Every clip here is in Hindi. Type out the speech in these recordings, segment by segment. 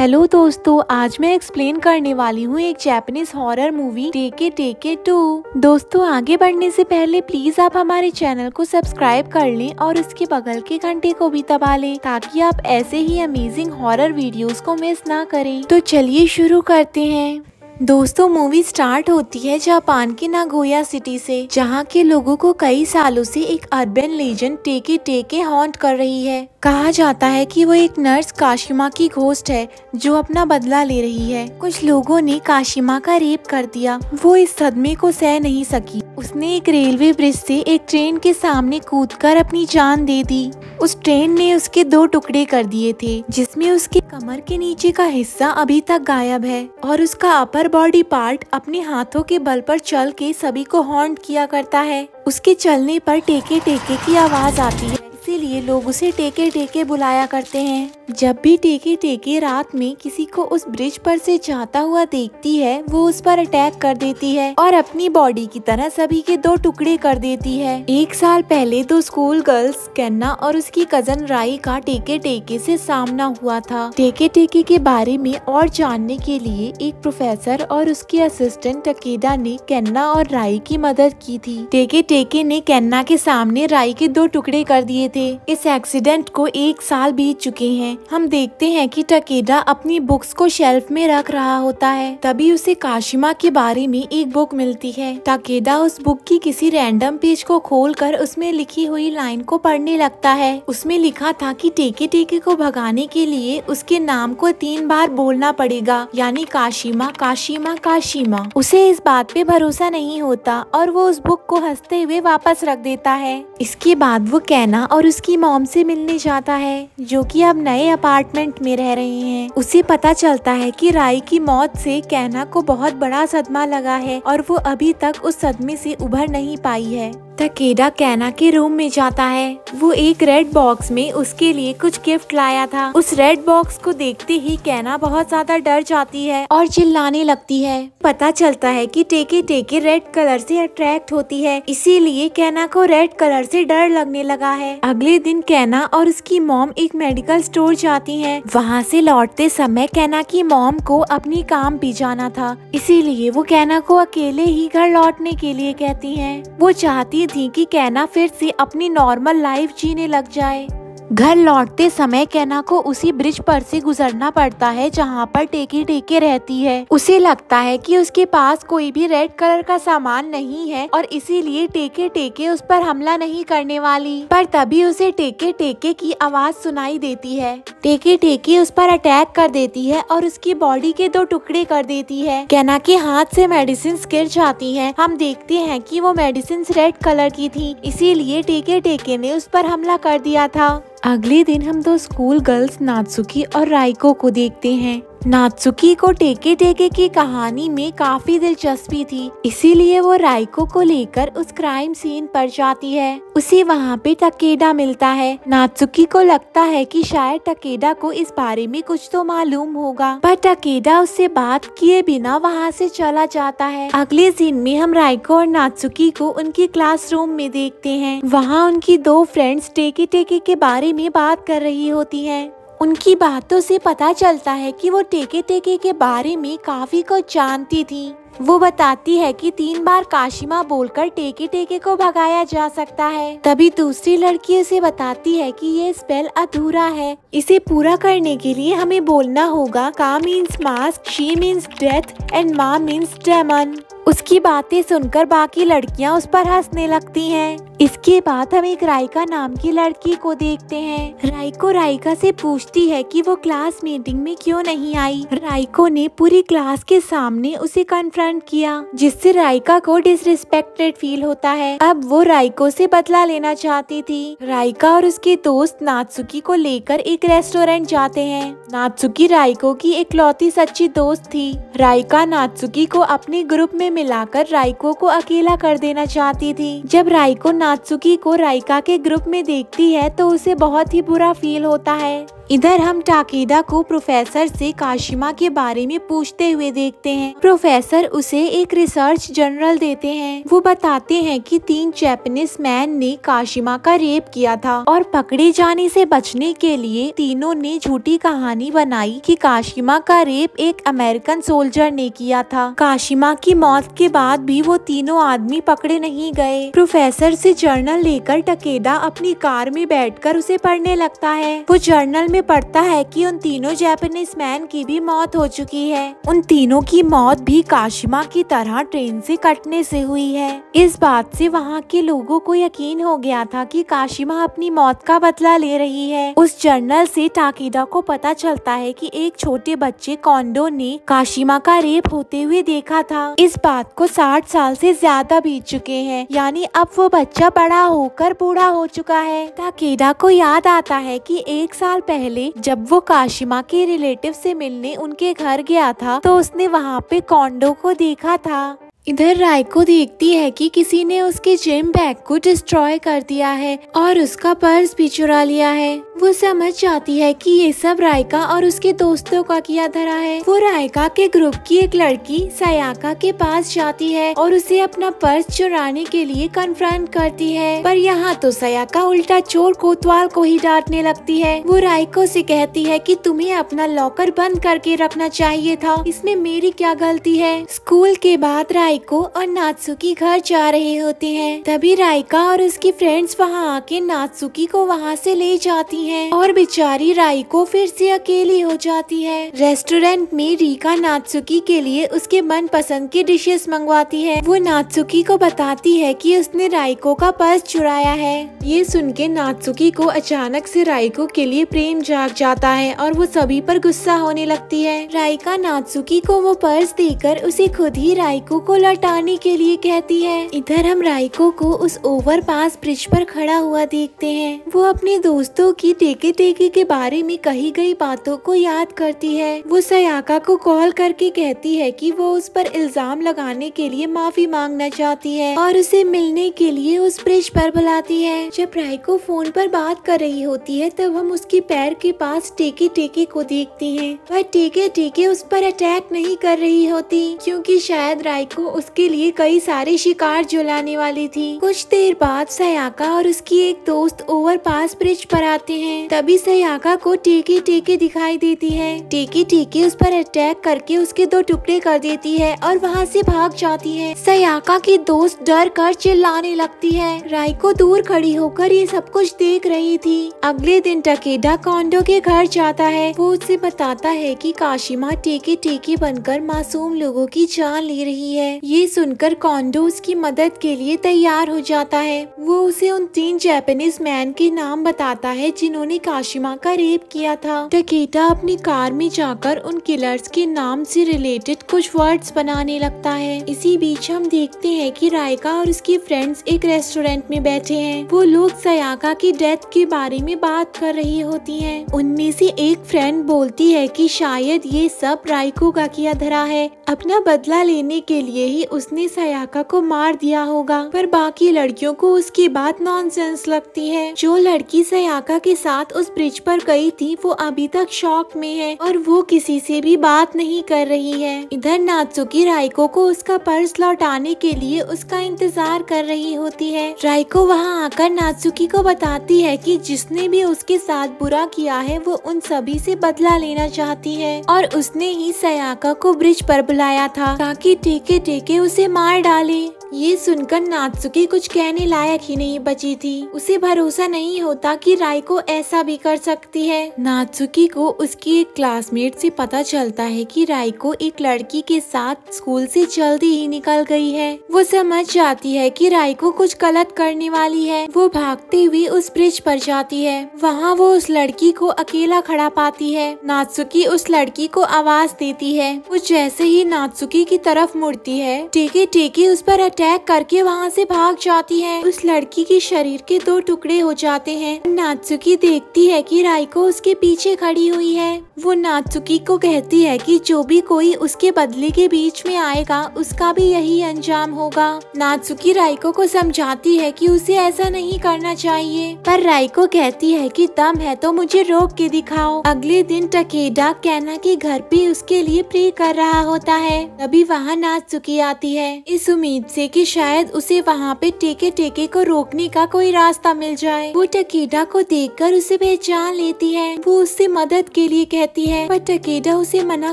हेलो दोस्तों, आज मैं एक्सप्लेन करने वाली हूँ एक जापानीज हॉरर मूवी टेके टेके 2। दोस्तों, आगे बढ़ने से पहले प्लीज आप हमारे चैनल को सब्सक्राइब कर लें और उसके बगल के घंटे को भी दबा लें ताकि आप ऐसे ही अमेजिंग हॉरर वीडियोस को मिस ना करें। तो चलिए शुरू करते हैं। दोस्तों, मूवी स्टार्ट होती है जापान के नागोया सिटी से, जहाँ के लोगों को कई सालों से एक अर्बन लेजेंड टेके टेके हॉन्ट कर रही है। कहा जाता है कि वो एक नर्स काशिमा की घोस्ट है जो अपना बदला ले रही है। कुछ लोगों ने काशिमा का रेप कर दिया। वो इस सदमे को सह नहीं सकी। उसने एक रेलवे ब्रिज से एक ट्रेन के सामने कूदकर अपनी जान दे दी। उस ट्रेन ने उसके 2 टुकड़े कर दिए थे, जिसमें उसके कमर के नीचे का हिस्सा अभी तक गायब है और उसका अपर बॉडी पार्ट अपने हाथों के बल पर चल के सभी को हॉन्ट किया करता है। उसके चलने पर टेके टेके की आवाज आती है, इसीलिए लोग उसे टेके टेके बुलाया करते हैं। जब भी टेके टेके रात में किसी को उस ब्रिज पर से जाता हुआ देखती है, वो उस पर अटैक कर देती है और अपनी बॉडी की तरह सभी के 2 टुकड़े कर देती है। 1 साल पहले 2 स्कूल गर्ल्स केन्ना और उसकी कजन राई का टेके टेके से सामना हुआ था। टेके टेके के बारे में और जानने के लिए एक प्रोफेसर और उसके असिस्टेंट टकेदा ने केन्ना और राई की मदद की थी। टेके टेके ने केन्ना के सामने राई के 2 टुकड़े कर दिए थे। इस एक्सीडेंट को 1 साल बीत चुके हैं। हम देखते हैं कि टकेदा अपनी बुक्स को शेल्फ में रख रहा होता है। तभी उसे काशिमा के बारे में एक बुक मिलती है। टकेदा उस बुक की किसी रैंडम पेज को खोलकर उसमें लिखी हुई लाइन को पढ़ने लगता है। उसमें लिखा था कि टेके टेके को भगाने के लिए उसके नाम को 3 बार बोलना पड़ेगा, यानी काशिमा काशिमा काशिमा। उसे इस बात पे भरोसा नहीं होता और वो उस बुक को हंसते हुए वापस रख देता है। इसके बाद वो केन्ना और उसकी मॉम से मिलने जाता है, जो कि अब नए अपार्टमेंट में रह रहे हैं। उसे पता चलता है कि राई की मौत से केन्ना को बहुत बड़ा सदमा लगा है और वो अभी तक उस सदमे से उभर नहीं पाई है। टकेदा केन्ना के रूम में जाता है। वो एक रेड बॉक्स में उसके लिए कुछ गिफ्ट लाया था। उस रेड बॉक्स को देखते ही केन्ना बहुत ज्यादा डर जाती है और चिल्लाने लगती है। पता चलता है कि टेके टेके रेड कलर से अट्रैक्ट होती है, इसीलिए केन्ना को रेड कलर से डर लगने लगा है। अगले दिन केन्ना और उसकी मॉम एक मेडिकल स्टोर जाती हैं। वहाँ से लौटते समय केन्ना की मॉम को अपनी काम पे जाना था, इसीलिए वो केन्ना को अकेले ही घर लौटने के लिए कहती हैं। वो चाहती थी कि केन्ना फिर से अपनी नॉर्मल लाइफ जीने लग जाए। घर लौटते समय केन्ना को उसी ब्रिज पर से गुजरना पड़ता है जहाँ पर टेके टेके रहती है। उसे लगता है कि उसके पास कोई भी रेड कलर का सामान नहीं है और इसीलिए टेके टेके उस पर हमला नहीं करने वाली। पर तभी उसे टेके टेके की आवाज सुनाई देती है। टेके टेके उस पर अटैक कर देती है और उसकी बॉडी के 2 टुकड़े कर देती है। केन्ना के हाथ से मेडिसिन गिर जाती हैं। हम देखते हैं कि वो मेडिसिन रेड कलर की थी, इसीलिए टेके टेके ने उस पर हमला कर दिया था। अगले दिन हम 2 स्कूल गर्ल्स नात्सुकी और राइको को देखते हैं। नात्सुकी को टेके टेके की कहानी में काफी दिलचस्पी थी, इसीलिए वो राइको को लेकर उस क्राइम सीन पर जाती है। उसे वहाँ पे टकेदा मिलता है। नात्सुकी को लगता है कि शायद टकेदा को इस बारे में कुछ तो मालूम होगा, पर टकेदा उससे बात किए बिना वहाँ से चला जाता है। अगले सीन में हम राइको और नात्सुकी को उनकी क्लासरूम में देखते हैं। वहाँ उनकी 2 फ्रेंड्स टेके टेके के बारे में बात कर रही होती हैं। उनकी बातों से पता चलता है कि वो टेके टेके के बारे में काफी कुछ जानती थी। वो बताती है कि 3 बार काशिमा बोलकर टेके टेके को भगाया जा सकता है। तभी दूसरी लड़की उसे बताती है कि ये स्पेल अधूरा है, इसे पूरा करने के लिए हमें बोलना होगा का means mask, she means death and मा मीन्स डेमन। उसकी बातें सुनकर बाकी लड़कियां उस पर हंसने लगती हैं। इसके बाद हम एक राइका नाम की लड़की को देखते हैं। राइको राइका से पूछती है कि वो क्लास मीटिंग में क्यों नहीं आई। राइको ने पूरी क्लास के सामने उसे कन्फ्रंट किया, जिससे राइका को डिसरिस्पेक्टेड फील होता है। अब वो राइको से बदला लेना चाहती थी। राइका और उसके दोस्त नात्सुकी को लेकर एक रेस्टोरेंट जाते हैं। नात्सुकी राइको की इकलौती सच्ची दोस्त थी। राइका नात्सुकी को अपने ग्रुप में मिलाकर राइको को अकेला कर देना चाहती थी। जब राइको नात्सुकी को राइका के ग्रुप में देखती है तो उसे बहुत ही बुरा फील होता है। इधर हम टाकेदा को प्रोफेसर से काशिमा के बारे में पूछते हुए देखते हैं। प्रोफेसर उसे एक रिसर्च जर्नल देते हैं। वो बताते हैं कि 3 जापानीज मैन ने काशिमा का रेप किया था और पकड़े जाने से बचने के लिए तीनों ने झूठी कहानी बनाई कि काशिमा का रेप एक अमेरिकन सोल्जर ने किया था। काशिमा की मौत के बाद भी वो तीनों आदमी पकड़े नहीं गए। प्रोफेसर से जर्नल लेकर टाकेदा अपनी कार में बैठकर उसे पढ़ने लगता है। वो जर्नल में पढ़ता है कि उन तीनों जापानीज मैन की भी मौत हो चुकी है। उन तीनों की मौत भी काशिमा की तरह ट्रेन से कटने से हुई है। इस बात से वहाँ के लोगों को यकीन हो गया था कि काशिमा अपनी मौत का बदला ले रही है। उस जर्नल से टाकेदा को पता चलता है कि एक छोटे बच्चे कोंडो ने काशिमा का रेप होते हुए देखा था। इस बात को 60 साल से ज्यादा बीत चुके हैं, यानी अब वो बच्चा बड़ा होकर बूढ़ा हो चुका है। टाकेदा को याद आता है कि 1 साल पहले जब वो काशिमा के रिलेटिव से मिलने उनके घर गया था तो उसने वहाँ पे कोंडो को देखा था। इधर राइको देखती है कि किसी ने उसके जिम बैग को डिस्ट्रॉय कर दिया है और उसका पर्स भी चुरा लिया है। वो समझ जाती है कि ये सब राइका और उसके दोस्तों का किया धरा है। वो राइका के ग्रुप की एक लड़की सयाका के पास जाती है और उसे अपना पर्स चुराने के लिए कन्फ्रंट करती है, पर यहाँ तो सयाका उल्टा चोर कोतवाल को ही डांटने लगती है। वो राइको से कहती है कि तुम्हें अपना लॉकर बंद करके रखना चाहिए था, इसमें मेरी क्या गलती है। स्कूल के बाद राइको और नात्सुकी घर जा रहे होते हैं। तभी राइका और उसकी फ्रेंड्स वहाँ आके नात्सुकी को वहाँ से ले जाती हैं और बेचारी राइको फिर से अकेली हो जाती है। रेस्टोरेंट में रीका नात्सुकी के लिए उसके मनपसंद की डिशेस मंगवाती है। वो नात्सुकी को बताती है कि उसने राइको का पर्स चुराया है। ये सुन के नात्सुकी को अचानक से राइको के लिए प्रेम जाग जाता है और वो सभी पर गुस्सा होने लगती है। राइका नात्सुकी को वो पर्स देकर उसे खुद ही राइको को लौटाने के लिए कहती है। इधर हम राइको को उस ओवरपास ब्रिज पर खड़ा हुआ देखते हैं। वो अपने दोस्तों की टेके टेके के बारे में कही गई बातों को याद करती है। वो सयाका को कॉल करके कहती है कि वो उस पर इल्जाम लगाने के लिए माफी मांगना चाहती है और उसे मिलने के लिए उस ब्रिज पर बुलाती है। जब राइको फोन पर बात कर रही होती है तब हम उसके पैर के पास टेके टेके को देखते हैं, पर टेके टेके उस पर अटैक नहीं कर रही होती क्योंकि शायद राइको उसके लिए कई सारे शिकार जुलाने वाली थी। कुछ देर बाद सयाका और उसकी एक दोस्त ओवरपास ब्रिज पर आते हैं। तभी सयाका को टेके टेके दिखाई देती है। टेके टेके उस पर अटैक करके उसके 2 टुकड़े कर देती है और वहाँ से भाग जाती है। सयाका की दोस्त डर कर चिल्लाने लगती है। राइको दूर खड़ी होकर ये सब कुछ देख रही थी। अगले दिन टाकेदा कोंडो के घर जाता है। वो उससे बताता है कि काशिमा टेके टेके बनकर मासूम लोगों की जान ले रही है। ये सुनकर कोंडो उसकी मदद के लिए तैयार हो जाता है। वो उसे उन 3 जापानीज मैन के नाम बताता है जिन्होंने काशिमा का रेप किया था। टाकेदा अपनी कार में जाकर उन किलर्स के नाम से रिलेटेड कुछ वर्ड्स बनाने लगता है। इसी बीच हम देखते हैं कि राइका और उसकी फ्रेंड्स एक रेस्टोरेंट में बैठे हैं। वो लोग सयाका की डेथ के बारे में बात कर रही होती हैं। उनमें से एक फ्रेंड बोलती है कि शायद ये सब राइको का किया धरा है, अपना बदला लेने के लिए ही उसने सयाका को मार दिया होगा। पर बाकी लड़कियों को उसकी बात नॉनसेंस लगती है। जो लड़की सयाका के साथ उस ब्रिज पर गई थी वो अभी तक शॉक में है और वो किसी से भी बात नहीं कर रही है। इधर नात्सुकी राइको को उसका पर्स लौटाने के लिए उसका इंतजार कर रही होती है। राइको वहाँ आकर नात्सुकी को बताती है कि जिसने भी उसके साथ बुरा किया है वो उन सभी से बदला लेना चाहती है और उसने ही सयाका को ब्रिज पर बुलाया था ताकि टेके टेके उसे मार डाले। ये सुनकर नात्सुकी कुछ कहने लायक ही नहीं बची थी। उसे भरोसा नहीं होता कि राइको ऐसा भी कर सकती है। नात्सुकी को उसकी एक क्लासमेट से पता चलता है कि राइको एक लड़की के साथ स्कूल से जल्दी ही निकल गई है। वो समझ जाती है कि राइको कुछ गलत करने वाली है। वो भागते हुए उस ब्रिज पर जाती है। वहाँ वो उस लड़की को अकेला खड़ा पाती है। नात्सुकी उस लड़की को आवाज देती है। वो जैसे ही नात्सुकी की तरफ मुड़ती है टेके टेके उस पर अटैक करके वहाँ से भाग जाती है। उस लड़की के शरीर के 2 टुकड़े हो जाते हैं। नात्सुकी देखती है कि राइको उसके पीछे खड़ी हुई है। वो नात्सुकी को कहती है कि जो भी कोई उसके बदले के बीच में आएगा उसका भी यही अंजाम होगा। नात्सुकी राइको को समझाती है कि उसे ऐसा नहीं करना चाहिए, पर राइको कहती है कि दम है तो मुझे रोक के दिखाओ। अगले दिन टकेडा कैना के घर पे उसके लिए प्रे कर रहा होता है। तभी वहाँ नात्सुकी आती है, इस उम्मीद से कि शायद उसे वहाँ पे टेके टेके को रोकने का कोई रास्ता मिल जाए। वो टकेडा को देखकर उसे पहचान लेती है। वो उससे मदद के लिए कहती है, पर टकेडा उसे मना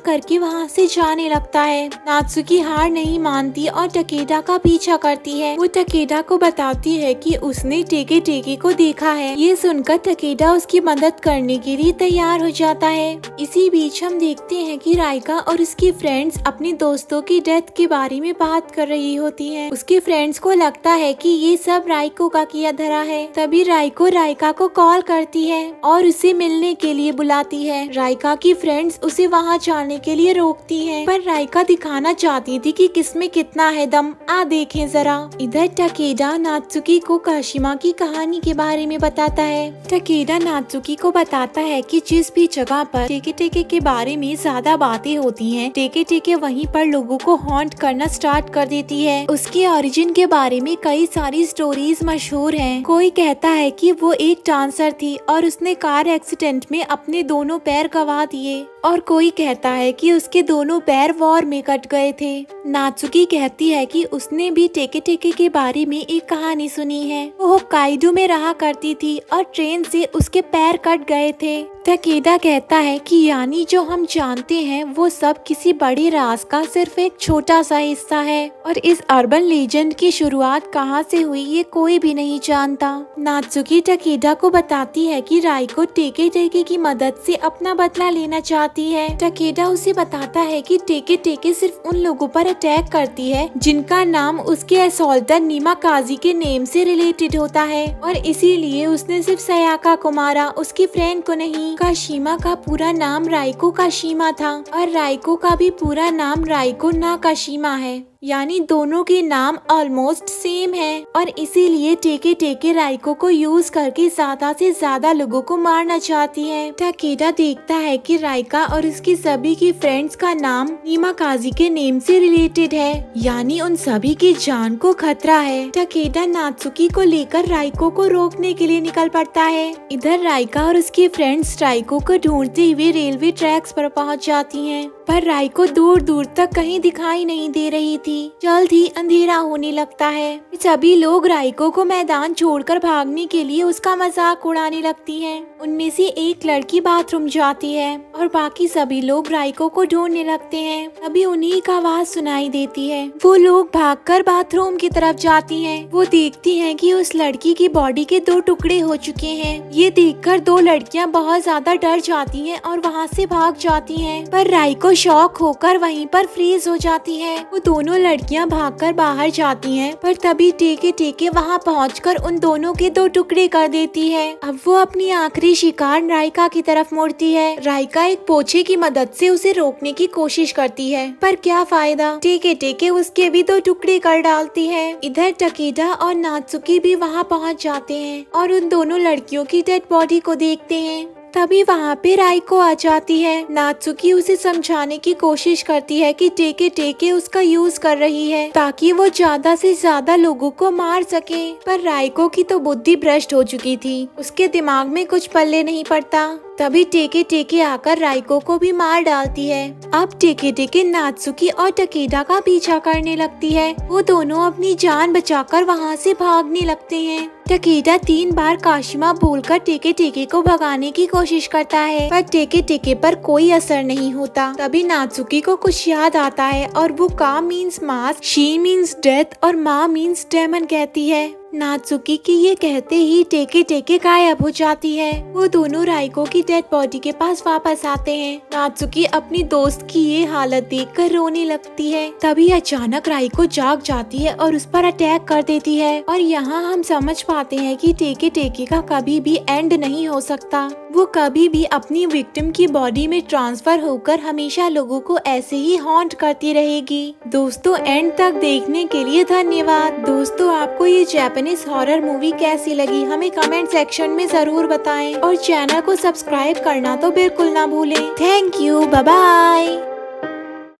करके वहाँ से जाने लगता है। नात्सुकी हार नहीं मानती और टकेडा का पीछा करती है। वो टकेडा को बताती है कि उसने टेके टेके को देखा है। ये सुनकर टकेडा उसकी मदद करने के लिए तैयार हो जाता है। इसी बीच हम देखते हैं कि राइका और उसकी फ्रेंड्स अपने दोस्तों की डेथ के बारे में बात कर रही होती हैं। उसके फ्रेंड्स को लगता है कि ये सब राइको का किया धरा है। तभी राइको राइका को कॉल करती है और उसे मिलने के लिए बुलाती है। राइका की फ्रेंड्स उसे वहाँ जाने के लिए रोकती हैं, पर राइका दिखाना चाहती थी कि किसमें कितना है दम, आ देखें जरा। इधर टकेडा नात्सुकी को काशिमा की कहानी के बारे में बताता है। टकेडा नात्सुकी को बताता है कि जिस भी जगह पर टेके टेके के बारे में ज्यादा बातें होती हैं, टेके टेके वहीं पर लोगों को हॉन्ट करना स्टार्ट कर देती है। उसके ओरिजिन के बारे में कई सारी स्टोरीज मशहूर हैं। कोई कहता है कि वो एक डांसर थी और उसने कार एक्सीडेंट में अपने दोनों पैर गंवा दिए, और कोई कहता है कि उसके दोनों पैर वॉर में कट गए थे। नात्सुकी कहती है कि उसने भी टेके टेके के बारे में एक कहानी सुनी है। वो होक्काइडो में रहा करती थी और ट्रेन से उसके पैर कट गए थे। टकेडा कहता है कि यानी जो हम जानते हैं वो सब किसी बड़े राज का सिर्फ एक छोटा सा हिस्सा है, और इस अर्बन लीजेंड की शुरुआत कहाँ से हुई ये कोई भी नहीं जानता। नात्सुकी टकेडा को बताती है कि राइको टेके टेके की मदद से अपना बदला लेना चाहती है। टकेडा उसे बताता है कि टेके टेके सिर्फ उन लोगों पर अटैक करती है जिनका नाम उसके असॉल्टर नीमाकाजी के नेम से रिलेटेड होता है, और इसीलिए उसने सिर्फ सयाका को मारा, उसकी फ्रेंड को नहीं। काशिमा का पूरा नाम राइको काशिमा था और राइको का भी पूरा नाम राइको नाकाशिमा है, यानी दोनों के नाम ऑलमोस्ट सेम है, और इसीलिए टेके टेके राइको को यूज करके ज्यादा से ज्यादा लोगों को मारना चाहती है। टकेडा देखता है कि राइका और उसकी सभी की फ्रेंड्स का नाम नीमाकाजी के नेम से रिलेटेड है, यानी उन सभी की जान को खतरा है। टकेडा नात्सुकी को लेकर राइको को रोकने के लिए निकल पड़ता है। इधर राइका और उसकी फ्रेंड्स राइको को ढूंढते हुए रेलवे ट्रैक्स पर पहुंच जाती हैं, पर राइको दूर दूर तक कहीं दिखाई नहीं दे रही थी। जल्द ही अंधेरा होने लगता है। सभी लोग राइको को मैदान छोड़कर भागने के लिए उसका मजाक उड़ाने लगती हैं। उनमें से एक लड़की बाथरूम जाती है और बाकी सभी लोग राइको को ढूंढने लगते हैं। तभी उन्हीं का आवाज सुनाई देती है। वो लोग भागकर बाथरूम की तरफ जाती हैं। वो देखती हैं कि उस लड़की की बॉडी के 2 टुकड़े हो चुके हैं। ये देखकर 2 लड़कियां बहुत ज्यादा डर जाती हैं और वहाँ से भाग जाती हैं, पर राइको शॉक होकर वहीं पर फ्रीज हो जाती है। वो दोनों लड़कियां भागकर बाहर जाती हैं, पर तभी टेके टेके वहां पहुंचकर उन दोनों के 2 टुकड़े कर देती है। अब वो अपनी आखिरी शिकार राइका की तरफ मुड़ती है। राइका एक पोछे की मदद से उसे रोकने की कोशिश करती है, पर क्या फायदा, टेके टेके उसके भी 2 टुकड़े कर डालती है। इधर टकेडा और नात्सुकी भी वहां पहुंच जाते हैं और उन दोनों लड़कियों की डेड बॉडी को देखते हैं। तभी वहाँ पे राइको आ जाती है। नात्सुकी उसे समझाने की कोशिश करती है कि टेके टेके उसका यूज कर रही है ताकि वो ज्यादा से ज्यादा लोगों को मार सके, पर राइको की तो बुद्धि भ्रष्ट हो चुकी थी, उसके दिमाग में कुछ पल्ले नहीं पड़ता। तभी टेके टेके आकर राइको को भी मार डालती है। अब टेके टेके नात्सुकी और टकेडा का पीछा करने लगती है। वो दोनों अपनी जान बचाकर वहाँ से भागने लगते हैं। टकेडा 3 बार काशिमा बोलकर टेके टेके को भगाने की कोशिश करता है, पर टेके टेके पर कोई असर नहीं होता। तभी नात्सुकी को कुछ याद आता है और वो का means mask, she means death और मा मीन्स डेमन कहती है। नात्सुकी की ये कहते ही टेके टेके गायब हो जाती है। वो दोनों राइको की डेड बॉडी के पास वापस आते हैं। नात्सुकी अपनी दोस्त की ये हालत देखकर रोने लगती है। तभी अचानक राइको जाग जाती है और उस पर अटैक कर देती है और यहाँ हम समझ पाते हैं कि टेके टेके का कभी भी एंड नहीं हो सकता। वो कभी भी अपनी विक्टिम की बॉडी में ट्रांसफर होकर हमेशा लोगों को ऐसे ही हॉन्ट करती रहेगी। दोस्तों एंड तक देखने के लिए धन्यवाद। दोस्तों आपको ये जापानीज हॉरर मूवी कैसी लगी हमें कमेंट सेक्शन में जरूर बताएं और चैनल को सब्सक्राइब करना तो बिल्कुल ना भूलें। Thank you, bye bye.